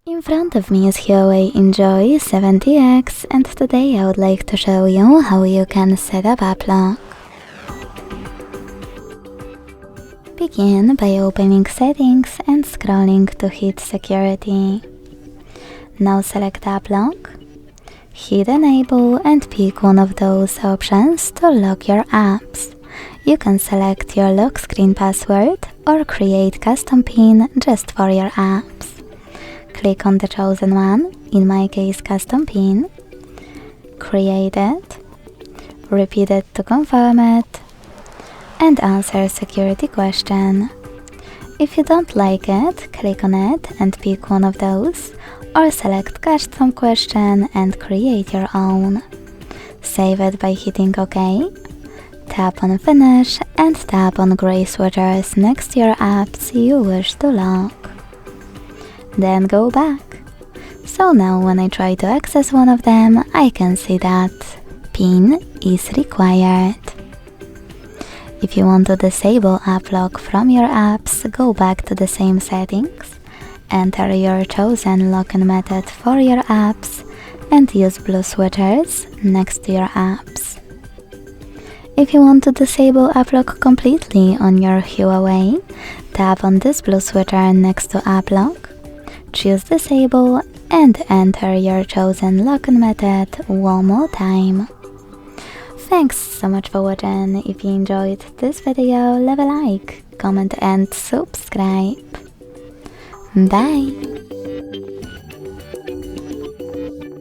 In front of me is HUAWEI Enjoy 70X, and today I would like to show you how you can set up app lock. Begin by opening settings and scrolling to hit security. Now select app lock, hit enable and pick one of those options to lock your apps. You can select your lock screen password or create custom PIN just for your apps. Click on the chosen one, in my case custom PIN, create it, repeat it to confirm it, and answer security question. If you don't like it, click on it and pick one of those, or select custom question and create your own. Save it by hitting OK, tap on finish and tap on gray switchers next to your apps you wish to lock. Then go back. So now when I try to access one of them, I can see that PIN is required. If you want to disable app lock from your apps, go back to the same settings, enter your chosen login method for your apps, and use blue switchers next to your apps. If you want to disable app lock completely on your HUAWEI, tap on this blue switcher next to app lock, choose disable and enter your chosen login method one more time. Thanks so much for watching. If you enjoyed this video, leave a like, comment and subscribe. Bye!